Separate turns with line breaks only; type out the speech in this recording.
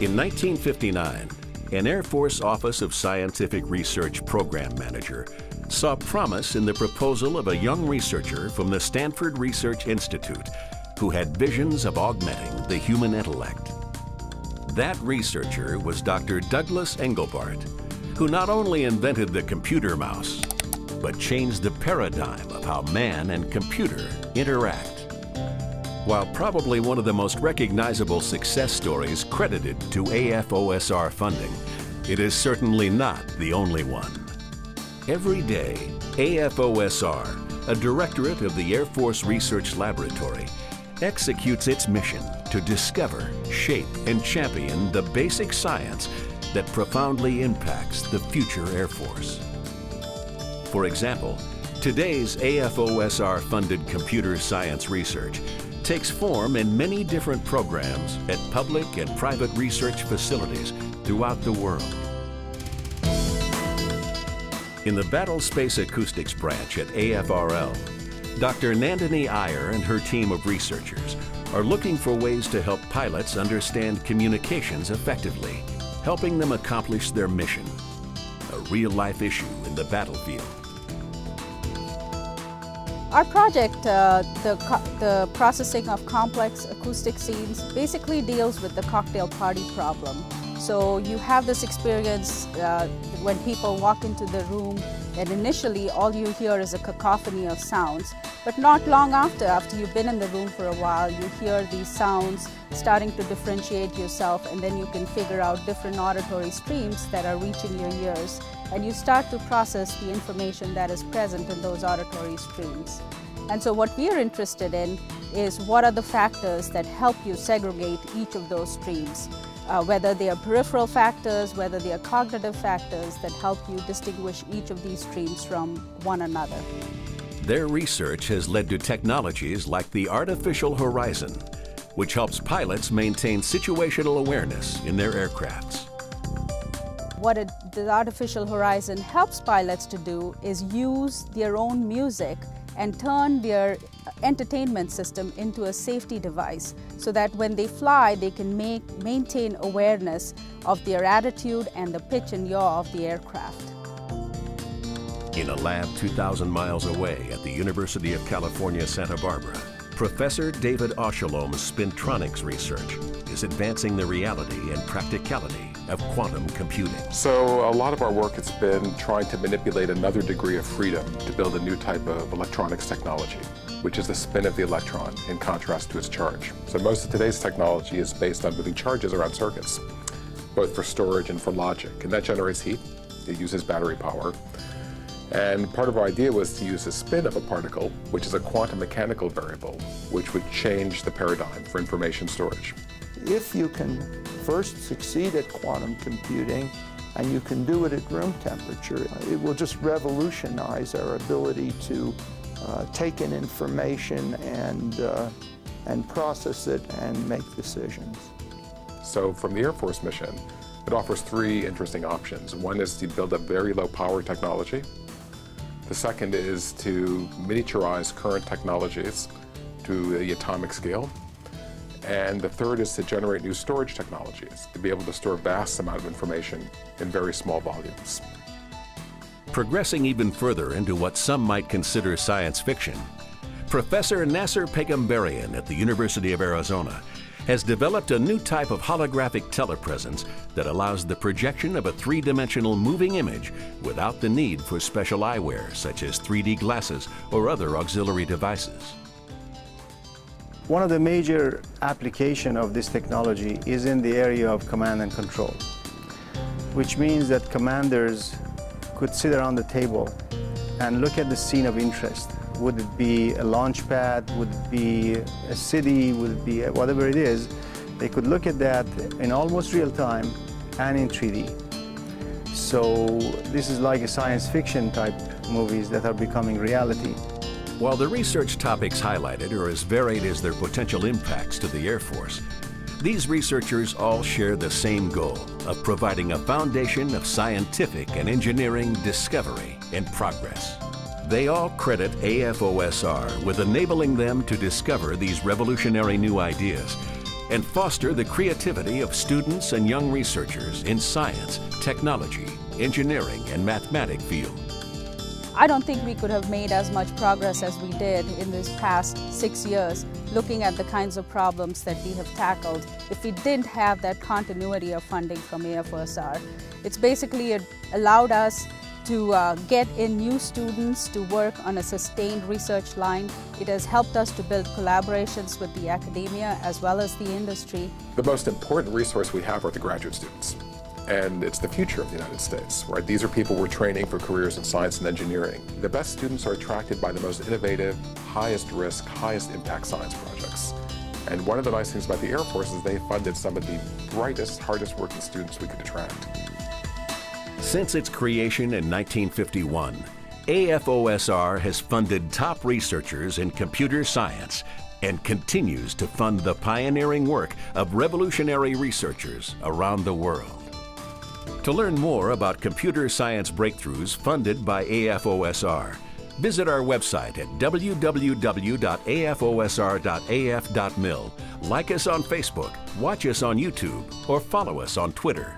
In 1959, an Air Force Office of Scientific Research program manager saw promise in the proposal of a young researcher from the Stanford Research Institute who had visions of augmenting the human intellect. That researcher was Dr. Douglas Engelbart, who not only invented the computer mouse, but changed the paradigm of how man and computer interact. While probably one of the most recognizable success stories credited to AFOSR funding, it is certainly not the only one. Every day, AFOSR, a directorate of the Air Force Research Laboratory, executes its mission to discover, shape, and champion the basic science that profoundly impacts the future Air Force. For example, today's AFOSR-funded computer science research takes form in many different programs at public and private research facilities throughout the world. In the Battle Space Acoustics branch at AFRL, Dr. Nandini Iyer and her team of researchers are looking for ways to help pilots understand communications effectively, helping them accomplish their mission, a real-life issue in the battlefield.
Our project, the processing of complex acoustic scenes, basically deals with the cocktail party problem. So you have this experience when people walk into the room, and initially all you hear is a cacophony of sounds. But not long after you've been in the room for a while, you hear these sounds starting to differentiate yourself, and then you can figure out different auditory streams that are reaching your ears, and you start to process the information that is present in those auditory streams. And so what we are interested in is what are the factors that help you segregate each of those streams, whether they are peripheral factors, whether they are cognitive factors that help you distinguish each of these streams from one another.
Their research has led to technologies like the Artificial Horizon, which helps pilots maintain situational awareness in their aircrafts.
What the Artificial Horizon helps pilots to do is use their own music and turn their entertainment system into a safety device so that when they fly, they can maintain awareness of their attitude and the pitch and yaw of the aircraft.
In a lab 2,000 miles away at the University of California, Santa Barbara, Professor David Oshalom's spintronics research is advancing the reality and practicality of quantum computing.
So a lot of our work has been trying to manipulate another degree of freedom to build a new type of electronics technology, which is the spin of the electron in contrast to its charge. So most of today's technology is based on moving charges around circuits, both for storage and for logic, and that generates heat. It uses battery power. And part of our idea was to use the spin of a particle, which is a quantum mechanical variable, which would change the paradigm for information storage.
If you can first succeed at quantum computing, and you can do it at room temperature, it will just revolutionize our ability to take in information and process it and make decisions.
So from the Air Force mission, it offers three interesting options. One is to build a very low power technology. The second is to miniaturize current technologies to the atomic scale. And the third is to generate new storage technologies, to be able to store vast amount of information in very small volumes.
Progressing even further into what some might consider science fiction, Professor Nasser Pegambarian at the University of Arizona has developed a new type of holographic telepresence that allows the projection of a three-dimensional moving image without the need for special eyewear, such as 3D glasses or other auxiliary devices.
One of the major applications of this technology is in the area of command and control, which means that commanders could sit around the table and look at the scene of interest. Would it be a launch pad? Would it be a city? Would it be whatever it is? They could look at that in almost real time and in 3D. So this is like a science fiction type movies that are becoming reality.
While the research topics highlighted are as varied as their potential impacts to the Air Force, these researchers all share the same goal of providing a foundation of scientific and engineering discovery and progress. They all credit AFOSR with enabling them to discover these revolutionary new ideas and foster the creativity of students and young researchers in science, technology, engineering, and mathematics fields.
I don't think we could have made as much progress as we did in this past 6 years looking at the kinds of problems that we have tackled if we didn't have that continuity of funding from AFOSR. It's basically allowed us to get in new students to work on a sustained research line. It has helped us to build collaborations with the academia as well as the industry.
The most important resource we have are the graduate students. And it's the future of the United States, right? These are people we're training for careers in science and engineering. The best students are attracted by the most innovative, highest risk, highest impact science projects. And one of the nice things about the Air Force is they funded some of the brightest, hardest working students we could attract.
Since its creation in 1951, AFOSR has funded top researchers in computer science and continues to fund the pioneering work of revolutionary researchers around the world. To learn more about computer science breakthroughs funded by AFOSR, visit our website at www.afosr.af.mil, like us on Facebook, watch us on YouTube, or follow us on Twitter.